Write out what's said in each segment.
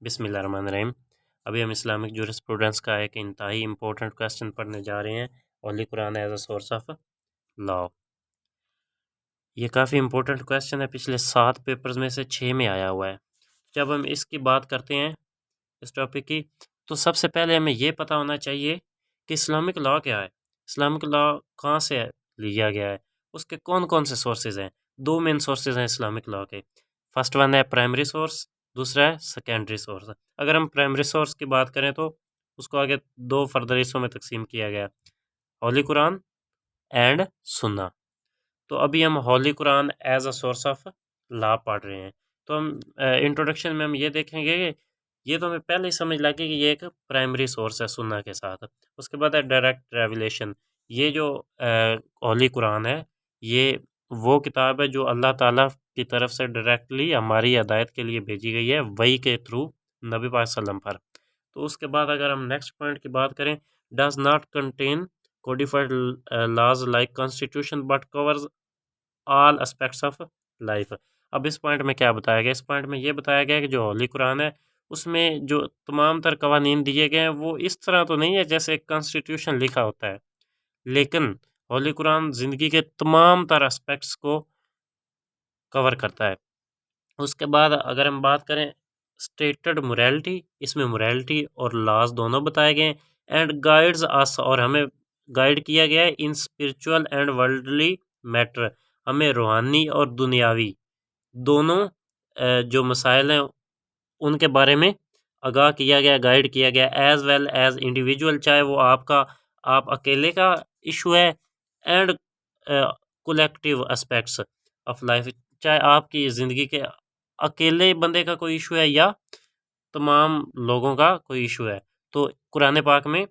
बिस्मिल्लाहिर्रहमानिर्रहीम। अभी हम इस्लामिक जूरिस्प्रूडेंस का एक इंतहाई इम्पोर्टेंट क्वेश्चन पढ़ने जा रहे हैं, holy Quran as a source of law. ये काफ़ी इम्पोर्टेंट क्वेश्चन है, पिछले 7 पेपर्स में से 6 में आया हुआ है। जब हम इसकी बात करते हैं इस टॉपिक की, तो सबसे पहले हमें ये पता होना चाहिए कि इस्लामिक लॉ क्या है, इस्लामिक लॉ कहाँ से लिया गया है, उसके कौन कौन से सोर्सेज हैं। 2 मेन सोर्सेज हैं इस्लामिक लॉ के। फर्स्ट वन है प्राइमरी सोर्स, दूसरा है सेकेंडरी सोर्स। अगर हम प्राइमरी सोर्स की बात करें तो उसको आगे 2 फर्दर हिस्सों में तकसीम किया गया, होली कुरान एंड सुन्ना। तो अभी हम holy Quran as a source of law पढ़ रहे हैं। तो हम इंट्रोडक्शन में हम ये देखेंगे कि ये तो हमें पहले ही समझ लगे कि ये एक प्राइमरी सोर्स है सुन्ना के साथ। उसके बाद है डायरेक्ट रेवलेशन। ये जो होली कुरान है, ये वो किताब है जो अल्लाह ताला की तरफ से डायरेक्टली हमारी हिदायत के लिए भेजी गई है, वही के थ्रू नबी पाक सल्लम पर। तो उसके बाद अगर हम नेक्स्ट पॉइंट की बात करें, does not contain codified laws like constitution but covers all aspects of life. अब इस पॉइंट में क्या बताया गया, इस पॉइंट में ये बताया गया कि जो होली कुरान है उसमें जो तमाम तर कवानीन दिए गए हैं वो इस तरह तो नहीं है जैसे कॉन्स्टिट्यूशन लिखा होता है, लेकिन होली कुरान ज़िंदगी के तमाम तर एस्पेक्ट्स को कवर करता है। उसके बाद अगर हम बात करें स्टेटेड मोरालिटी, इसमें मोरालिटी और लॉज दोनों बताए गए हैं। एंड गाइड्स अस, और हमें गाइड किया गया है in spiritual and worldly matter, हमें रूहानी और दुनियावी दोनों जो मसाइल हैं उनके बारे में आगाह किया गया, गाइड किया गया, एज वेल एज इंडिविजुअल, चाहे वो आप अकेले का इशू है, and collective aspects of life, चाहे आपकी ज़िंदगी के अकेले बंदे का कोई इशू है या तमाम लोगों का कोई इशू है, तो कुरान पाक में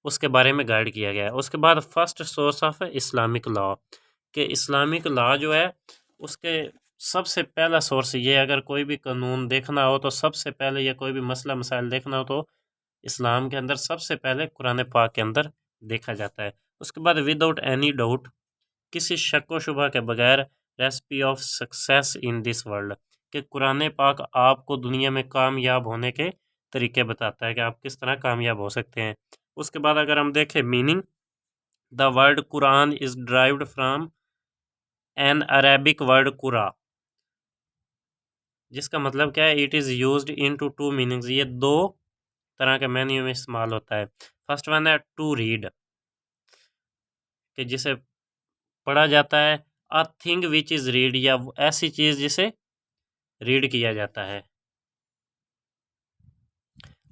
उसके बारे में गाइड किया गया है। उसके बाद first source of Islamic law, कि इस्लामिक लॉ जो है उसके सबसे पहला सोर्स ये, अगर कोई भी कानून देखना हो तो सबसे पहले, या कोई भी मसला मसाइल देखना हो तो इस्लाम के अंदर सबसे पहले कुरान पाक के अंदर देखा जाता है। उसके बाद विदाउट एनी डाउट, किसी शक व शुबा के बगैर, recipe of success in this world, कि कुरान पाक आपको दुनिया में कामयाब होने के तरीके बताता है कि आप किस तरह कामयाब हो सकते हैं। उसके बाद अगर हम देखें meaning, the word Quran is derived from an Arabic word कुरा, जिसका मतलब क्या है, it is used in two 2 meanings. ये 2 तरह के मैन्यू में इस्तेमाल होता है। फर्स्ट वन है टू रीड, कि जिसे पढ़ा जाता है, a thing which is read, या ऐसी चीज़ जिसे रीड किया जाता है।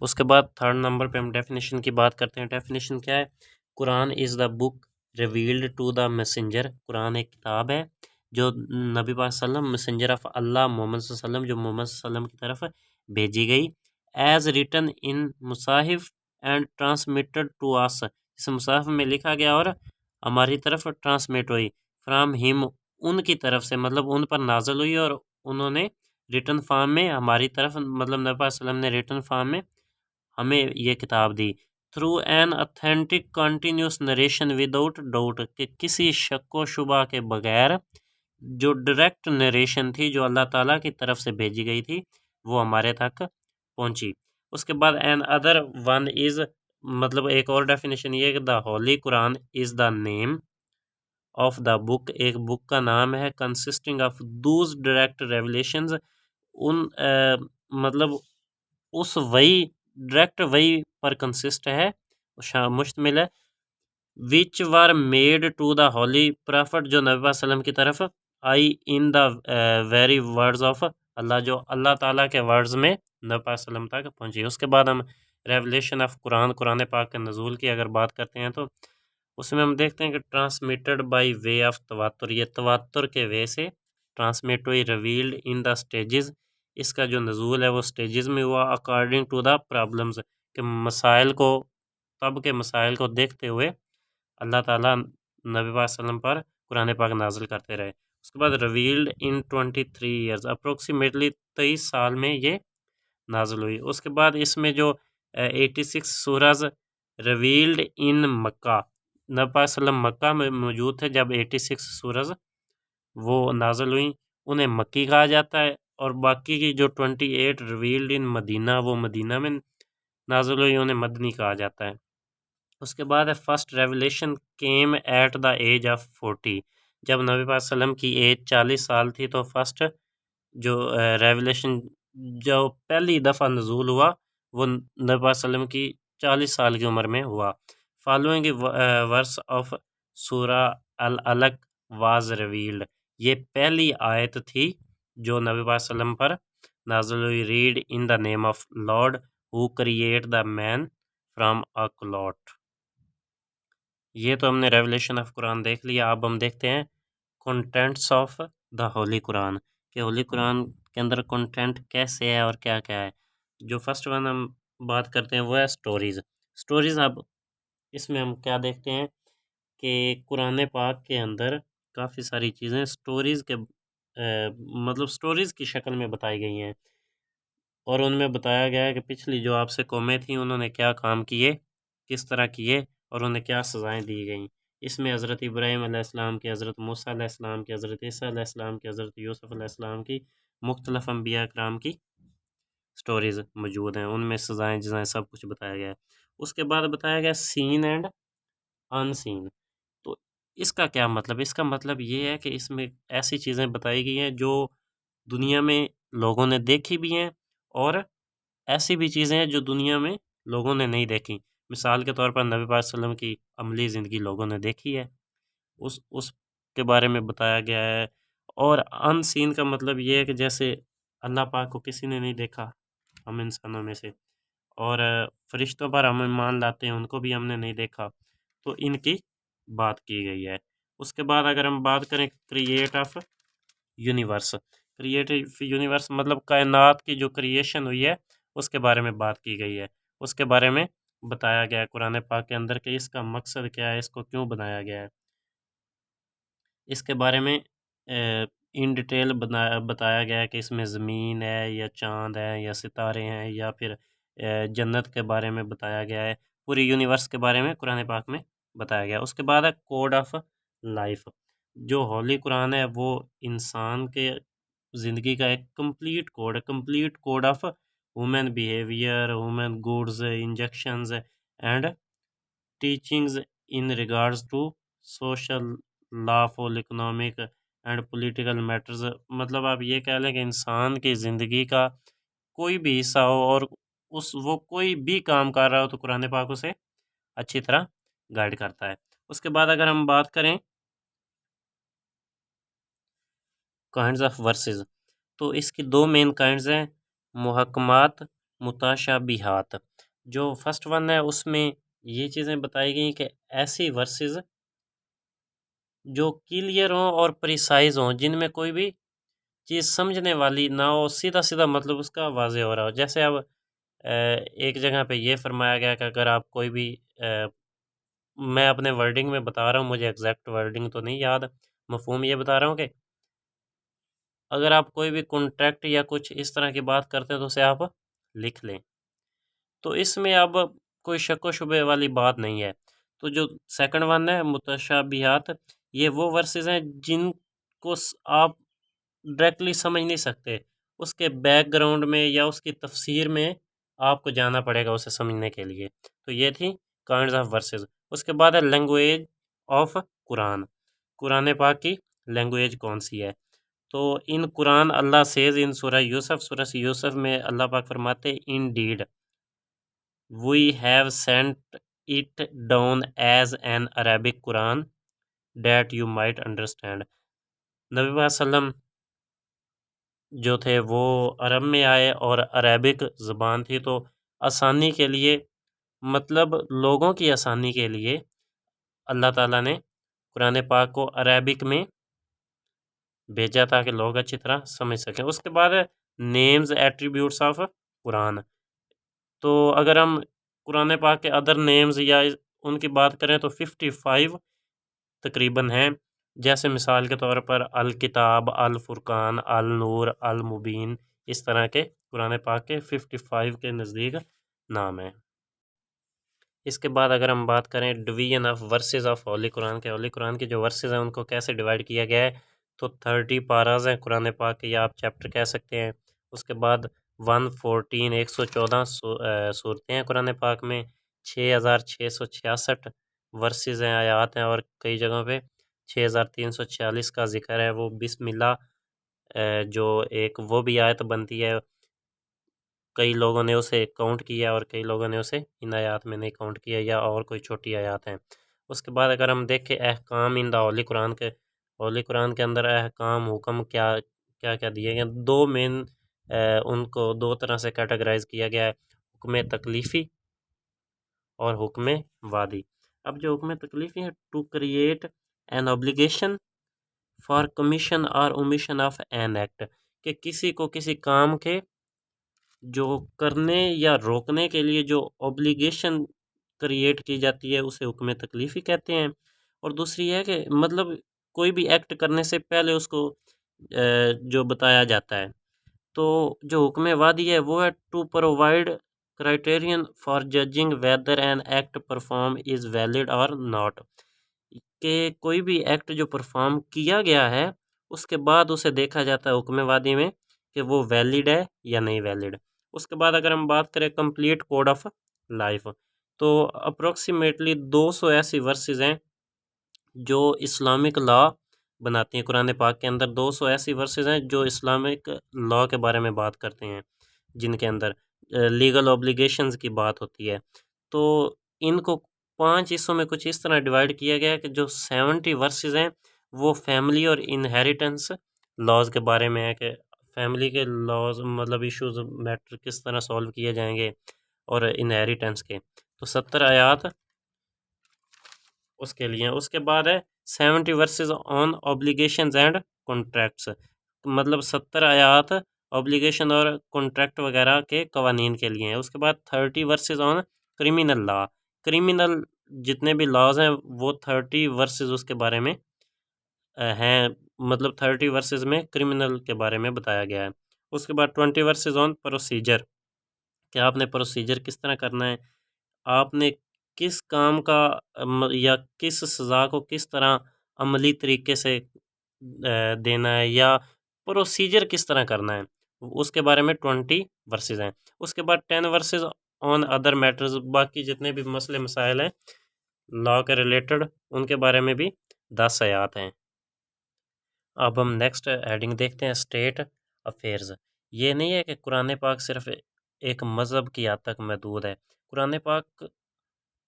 उसके बाद थर्ड नंबर पे हम डेफिनेशन की बात करते हैं। डेफिनेशन क्या है, Quran is the book revealed to the messenger, Quran एक किताब है जो नबी पाक सल्लम मैसेंजर ऑफ अल्लाह मोहम्मद सल्लम, जो मोहम्मद सल्लम की तरफ भेजी गई, एज रिटन इन मुसाहिफ एंड ट्रांसमिटेड टू अस, इस मुसाहिफ में लिखा गया और हमारी तरफ ट्रांसमिट हुई, फ्राम हिम, उनकी तरफ से, मतलब उन पर नाजल हुई और उन्होंने रिटन फॉर्म में हमारी तरफ, मतलब नबी पाक सल्लम ने रिटन फॉर्म में हमें ये किताब दी, through an authentic continuous narration without doubt, कि किसी शक व शुबा के बगैर जो डायरेक्ट नरेशन थी जो अल्लाह ताला की तरफ से भेजी गई थी वो हमारे तक पहुंची। उसके बाद एन अदर वन इज़, मतलब एक और डेफिनेशन ये कि the Holi Quran is the name of the book, एक बुक का नाम है, consisting of Dooj direct revelations, उन मतलब उस वही डायरेक्ट वही पर कंसिस्ट है, मुश्तमिल है, which were made to the holy prophet, जो नबी पाक सल्लम की तरफ आई, in the very words of Allah, जो अल्लाह ताला के वर्ड्स में नबी पाक सल्लम तक पहुंची। उसके बाद हम रेवलेशन ऑफ कुरान, कुरान पाक के नज़ूल की अगर बात करते हैं तो उसमें हम देखते हैं कि ट्रांसमिटेड बाय वे ऑफ तवातुर, ये तवातुर के वे से ट्रांसमिट हुई, रिवील्ड इन द स्टेजेस, इसका जो नज़ूल है वो स्टेजेस में हुआ, अकॉर्डिंग टू द प्रॉब्लम्स, के मसाइल को, तब के मसाइल को देखते हुए अल्लाह ताला नबी पाक सल्लम पर कुरान पाक नाजिल करते रहे। उसके बाद रिवील्ड इन 23 ईयर्स, अप्रोक्सीमेटली 23 साल में ये नाजिल हुई। उसके बाद इसमें जो 86 सूरज रिवील्ड इन मक्का, नबी पाक सल्लम मक्का में मौजूद थे जब 86 सूरज वो नाजिल हुई, उन्हें मक्की कहा जाता है। और बाकी की जो 28 रिवील्ड इन मदीना, वो मदीना में नाज़िल हुई, उन्हें मदनी कहा जाता है। उसके बाद है first revelation came at the age of 40। जब नबी पाक सल्लम की एज 40 साल थी तो फर्स्ट जो रेवलेशन जो पहली दफ़ा नज़ूल हुआ वो नबी पाक सल्लम की 40 साल की उम्र में हुआ। फॉलोइंग वर्स ऑफ सूरा अल अलक वाज रिवील्ड। ये पहली आयत थी जो नबी पाक सल्लम पर नाज़िल हुई। Read in the name of Lord who create the man from a clot. ये तो हमने रेवलेशन ऑफ कुरान देख लिया। अब हम देखते हैं contents of the Holi Quran कि होली कुरान के अंदर कंटेंट कैसे है और क्या क्या है। जो फर्स्ट वन हम बात करते हैं वो है स्टोरीज़। स्टोरीज़, अब इसमें हम क्या देखते हैं कि कुरान पाक के अंदर काफ़ी सारी चीज़ें स्टोरीज़ के मतलब स्टोरीज़ की शक्ल में बताई गई हैं और उनमें बताया गया है कि पिछली जो आपसे कौमें थीं उन्होंने क्या काम किए, किस तरह किए और उन्हें क्या सज़ाएँ दी गईं। इसमें हज़रत इब्राहीम अलैहिस्सलाम की, हज़रत मूसा अलैहिस्सलाम की, हज़रत ईसा अलैहिस्सलाम की, हज़रत यूसुफ़ अलैहिस्सलाम की, मुख्तलिफ़ अंबिया किराम की स्टोरीज़ मौजूद हैं। उनमें सज़ाएँ-जज़ाएँ सब कुछ बताया गया है। उसके बाद बताया गया सीन एंड अनसीन। तो इसका क्या मतलब? इसका मतलब ये है कि इसमें ऐसी चीज़ें बताई गई हैं जो दुनिया में लोगों ने देखी भी हैं और ऐसी भी चीज़ें हैं जो दुनिया में लोगों ने नहीं देखी। मिसाल के तौर पर नबी पाक सल्लम की अमली ज़िंदगी लोगों ने देखी है, उसके बारे में बताया गया है। और अनसीन का मतलब ये है कि जैसे अल्लाह पाक को किसी ने नहीं देखा हम इंसानों में से, और फरिश्तों पर हम ईमान लाते हैं, उनको भी हमने नहीं देखा, तो इनकी बात की गई है। उसके बाद अगर हम बात करें create of universe, creative universe मतलब कायनात की जो क्रिएशन हुई है उसके बारे में बात की गई है। उसके बारे में बताया गया है कुरान पाक के अंदर कि इसका मकसद क्या है, इसको क्यों बनाया गया है। इसके बारे में इन डिटेल बताया गया है कि इसमें ज़मीन है या चाँद है या सितारे हैं या फिर जन्नत के बारे में बताया गया है। पूरी यूनिवर्स के बारे में कुरान पाक में बताया गया है। उसके बाद है कोड ऑफ लाइफ। जो होली कुरान है वो इंसान के ज़िंदगी का एक complete code of human behaviour, human goods, injections and teachings in regards to social, lawful, economic and political matters. मतलब आप ये कह लें कि इंसान की ज़िंदगी का कोई भी हिस्सा हो और वो कोई भी काम कर रहा हो तो कुरान पाक उसे अच्छी तरह गाइड करता है। उसके बाद अगर हम बात करें काइंड्स ऑफ वर्सेस, तो इसकी दो मेन काइंड्स हैं, मुहक्कमात, मुताशाबिहात। जो फर्स्ट वन है उसमें ये चीज़ें बताई गई कि ऐसी वर्सेस जो क्लियर हों और प्रिसाइज हों, जिनमें कोई भी चीज़ समझने वाली ना हो, सीधा-सीधा मतलब उसका वाज़ेह हो रहा हो। जैसे अब एक जगह पे ये फ़रमाया गया कि अगर आप कोई भी मैं अपने वर्डिंग में बता रहा हूँ, मुझे एग्ज़ैक्ट वर्डिंग तो नहीं याद, मफ़हूम ये बता रहा हूँ कि अगर आप कोई भी कॉन्ट्रैक्ट या कुछ इस तरह की बात करते हैं तो उसे आप लिख लें। तो इसमें अब कोई शक-व-शुबे वाली बात नहीं है। तो जो सेकंड वन है मुतशाबिहात, ये वो वर्सेज़ हैं जिनको आप डायरेक्टली समझ नहीं सकते। उसके बैकग्राउंड में या उसकी तफ़सीर में आपको जाना पड़ेगा उसे समझने के लिए। तो ये थी काइंड्स ऑफ वर्सेज़। उसके बाद है लैंग्वेज ऑफ कुरान। कुरान पाक की लैंग्वेज कौन-सी है? तो इन कुरान अल्लाह सेज़ इन सूरह यूसुफ में अल्लाह पाक फरमाते हैं, indeed we have sent it down as an Arabic Quran that you might understand. नबी पाक सल्लम जो थे वो अरब में आए और अरेबिक ज़बान थी, तो आसानी के लिए मतलब लोगों की आसानी के लिए अल्लाह ताला ने कुरान पाक को अरेबिक में भेजा ताकि लोग अच्छी तरह समझ सकें। उसके बाद नेम्स एट्रीब्यूट्स ऑफ कुरान। तो अगर हम कुरान पाक के अदर नेम्स या उनकी बात करें तो 55 तकरीबन हैं। जैसे मिसाल के तौर पर अल किताब, अल फुरकान, अल नूर, अल मुबीन, इस तरह के कुरान पाक के 55 के नज़दीक नाम हैं। इसके बाद अगर हम बात करें division of versus of Holi Quran के, होली कुरान के जो वर्सेस हैं उनको कैसे डिवाइड किया गया है, तो 30 पाराज हैं कुरान पाक के, या आप चैप्टर कह सकते हैं। उसके बाद 114 सूरतें हैं कुरान पाक में, 6666 वर्सेस हैं, आयात हैं, और कई जगहों पे 6346 का जिक्र है। वो बिस्मिल्लाह जो एक वो भी आयत बनती है, कई लोगों ने उसे काउंट किया और कई लोगों ने उसे इन आयात में नहीं काउंट किया, या और कोई छोटी आयात हैं। उसके बाद अगर हम देखें अहकाम इन द होली कुरान के अंदर अहकाम हुक्म क्या क्या क्या दिए गए, दो मेन उनको दो तरह से कैटेगराइज किया गया है, हुक्म तकलीफ़ी और हुक्म वादी। अब जो हुक्म तकलीफ़ी है, to create an obligation for commission और ओमिशन ऑफ एन एक्ट, कि किसी को किसी काम के जो करने या रोकने के लिए जो ऑब्लिगेशन क्रिएट की जाती है उसे हुक्म तकलीफ़ी कहते हैं। और दूसरी है कि मतलब कोई भी एक्ट करने से पहले उसको जो बताया जाता है। तो जो हुक्म वादी है वो है to provide criterion for judging whether an act perform is valid और नॉट, कि कोई भी एक्ट जो परफॉर्म किया गया है उसके बाद उसे देखा जाता है हुक्म वादी में कि वो वैलिड है या नहीं वैलिड। उसके बाद अगर हम बात करें कंप्लीट कोड ऑफ लाइफ, तो अप्रोक्सीमेटली 200 ऐसी वर्सेस हैं जो इस्लामिक लॉ बनाती हैं। कुरान पाक के अंदर 200 ऐसी वर्सेस हैं जो इस्लामिक लॉ के बारे में बात करते हैं, जिनके अंदर लीगल ऑब्लिगेशंस की बात होती है। तो इनको 5 हिस्सों में कुछ इस तरह डिवाइड किया गया है कि जो 70 वर्सेस हैं वो फैमिली और इनहेरिटेंस लॉज के बारे में है, कि फैमिली के लॉज मतलब इश्यूज मैटर किस तरह सॉल्व किए जाएंगे, और इनहेरिटेंस के तो 70 आयात उसके लिए। उसके बाद है 70 versus on obligations and contracts, मतलब 70 आयात ऑब्लिगेशन और कॉन्ट्रैक्ट वगैरह के कवानीन के लिए हैं। उसके बाद 30 versus on criminal law, criminal जितने भी लॉज हैं वो 30 वर्सेस उसके बारे में हैं, मतलब 30 वर्सेस में क्रिमिनल के बारे में बताया गया है। उसके बाद 20 वर्सेस ऑन प्रोसीजर, कि आपने प्रोसीजर किस तरह करना है, आपने किस काम का या किस सज़ा को किस तरह अमली तरीके से देना है, या प्रोसीजर किस तरह करना है, उसके बारे में 20 वर्सेस हैं। उसके बाद 10 वर्सेस ऑन अदर मैटर्स, बाकी जितने भी मसले मसाइल हैं लॉ के रिलेटेड उनके बारे में भी 10 आयात हैं। अब हम नेक्स्ट हेडिंग देखते हैं, स्टेट अफेयर्स। ये नहीं है कि कुरान पाक सिर्फ एक मज़हब की हद तक महदूद है। कुरान पाक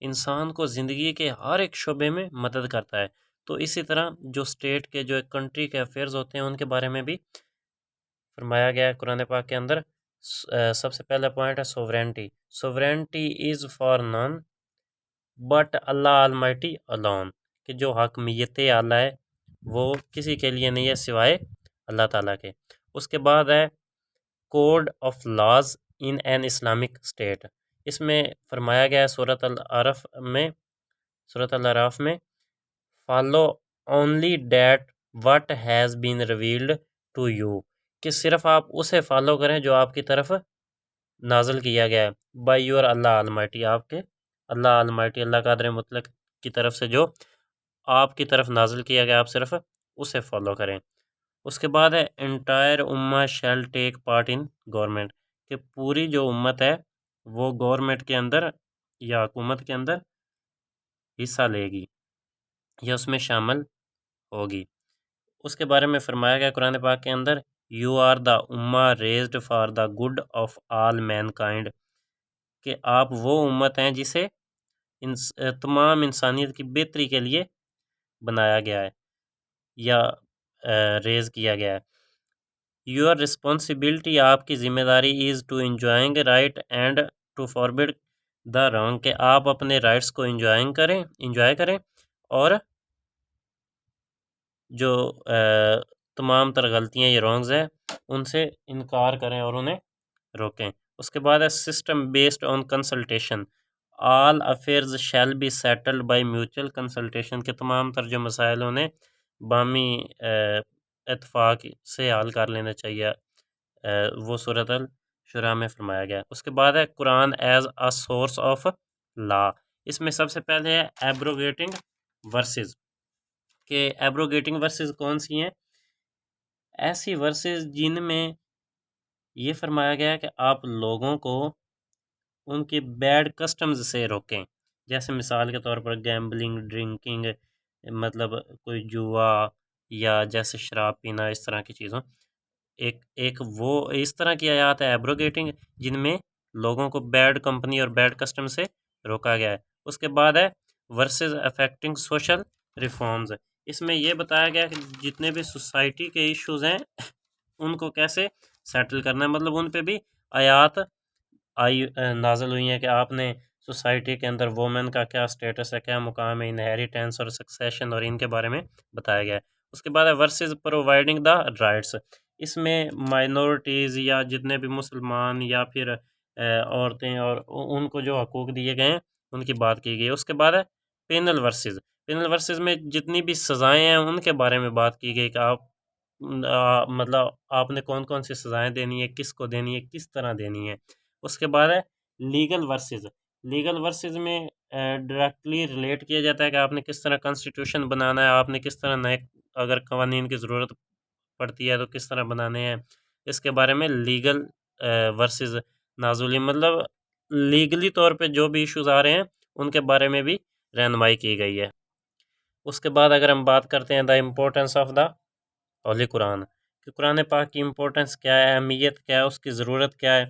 इंसान को ज़िंदगी के हर एक शोबे में मदद करता है। तो इसी तरह जो स्टेट के जो एक कंट्री के अफेयर्स होते हैं उनके बारे में भी फरमाया गया है कुरान पाक के अंदर। सबसे पहला पॉइंट है sovereignty. Sovereignty is for none but Allah almighty alone, कि जो हकमियत आला है वो किसी के लिए नहीं है सिवाय अल्लाह ताला के। उसके बाद है code of laws in an Islamic state. इसमें फरमाया गया है सूरत अल अराफ में follow only that what has been revealed to you, कि सिर्फ आप उसे फॉलो करें जो आपकी तरफ नाजल किया गया है, बाय योर अल्लाह अलमाइटी, आपके अल्लाह अलमाइटी अल्लाह कादिर मुतलक की तरफ से जो आपकी तरफ नाजल किया गया आप सिर्फ उसे फॉलो करें। उसके बाद है entire ummah shall take part in government, कि पूरी जो उम्मत है वो गवर्नमेंट के अंदर या हुकूमत के अंदर हिस्सा लेगी या उसमें शामिल होगी। उसके बारे में फरमाया गया कुरान पाक के अंदर, you are the ummah raised for the good of all mankind, कि आप वो उम्मत हैं जिसे तमाम इंसानियत की बेहतरी के लिए बनाया गया है या रेज़ किया गया है। योर रिस्पॉन्सिबिलिटी, आपकी ज़िम्मेदारी, is to enjoying right and to forbid the wrong, के आप अपने राइट्स को इंजॉय करें और जो तमाम तर गलतियाँ या रॉन्ग्स हैं उनसे इनकार करें और उन्हें रोकें। उसके बाद है system based on consultation, all affairs shall be settled by mutual consultation, के तमाम तर जो मसाइल उन्हें बामी इत्फाक से हल कर लेना चाहिए, वो सूरत अल शुरा में फरमाया गया। उसके बाद है Quran as a source of law. इसमें सबसे पहले है एब्रोगेटिंग वर्सेस, के एब्रोगेटिंग वर्सेस कौन सी हैं, ऐसी वर्सेस जिनमें ये फरमाया गया है कि आप लोगों को उनके बैड कस्टम्स से रोकें। जैसे मिसाल के तौर पर गैम्बलिंग, ड्रिंकिंग, मतलब कोई जुआ या जैसे शराब पीना, इस तरह की चीज़ों, एक एक वो इस तरह की आयत है एब्रोगेटिंग जिनमें लोगों को बैड कंपनी और बैड कस्टम से रोका गया है। उसके बाद है वर्सेस अफेक्टिंग सोशल रिफॉर्म्स। इसमें यह बताया गया कि जितने भी सोसाइटी के इश्यूज हैं उनको कैसे सेटल करना है, मतलब उन पे भी आयात नाजल हुई हैं कि आपने सोसाइटी के अंदर वोमेन का क्या स्टेटस है, क्या मुकाम है, इनहेरिटेंस और सक्सेशन, और इनके बारे में बताया गया है। उसके बाद है वर्सेस प्रोवाइडिंग द राइट्स। इसमें माइनॉरिटीज़ या जितने भी मुसलमान या फिर औरतें और उनको जो हकूक़ दिए गए हैं उनकी बात की गई है। उसके बाद है पेनल वर्सेस। पेनल वर्सेस में जितनी भी सज़ाएँ हैं उनके बारे में बात की गई कि आप मतलब आपने कौन कौन सी सज़ाएँ देनी है, किसको देनी है, किस तरह देनी है। उसके बाद है लीगल वर्सेस। लीगल वर्सेस में डायरेक्टली रिलेट किया जाता है कि आपने किस तरह कॉन्स्टिट्यूशन बनाना है, आपने किस तरह नए अगर कवानीन की ज़रूरत पड़ती है तो किस तरह बनाने हैं। इसके बारे में लीगल वर्सेस नाज़ुली, मतलब लीगली तौर पे जो भी इश्यूज़ आ रहे हैं उनके बारे में भी रहनुमाई की गई है। उसके बाद अगर हम बात करते हैं the importance of the Holi Quran, कि कुरान पाक की इम्पोर्टेंस क्या है, अहमियत क्या है, उसकी ज़रूरत क्या है।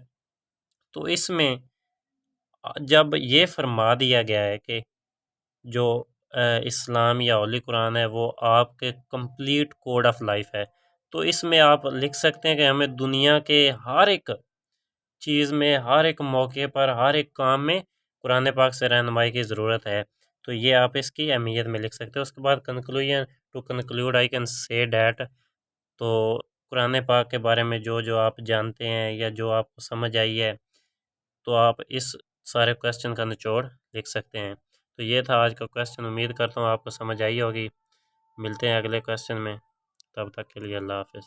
तो इसमें जब ये फरमा दिया गया है कि जो इस्लाम या होली कुरान है वो आपके कंप्लीट कोड ऑफ लाइफ है, तो इसमें आप लिख सकते हैं कि हमें दुनिया के हर एक चीज़ में, हर एक मौके पर, हर एक काम में कुरान पाक से रहनुमाई की ज़रूरत है। तो ये आप इसकी अहमियत में लिख सकते हो। उसके बाद conclusion, to conclude I can say that, तो कुरान पाक के बारे में जो जो आप जानते हैं या जो आपको समझ आई है, तो आप इस सारे क्वेश्चन का निचोड़ लिख सकते हैं। तो ये था आज का क्वेश्चन, उम्मीद करता हूँ आपको समझ आई होगी। मिलते हैं अगले क्वेश्चन में, तब तक के लिए अल्लाह हाफ़िज़।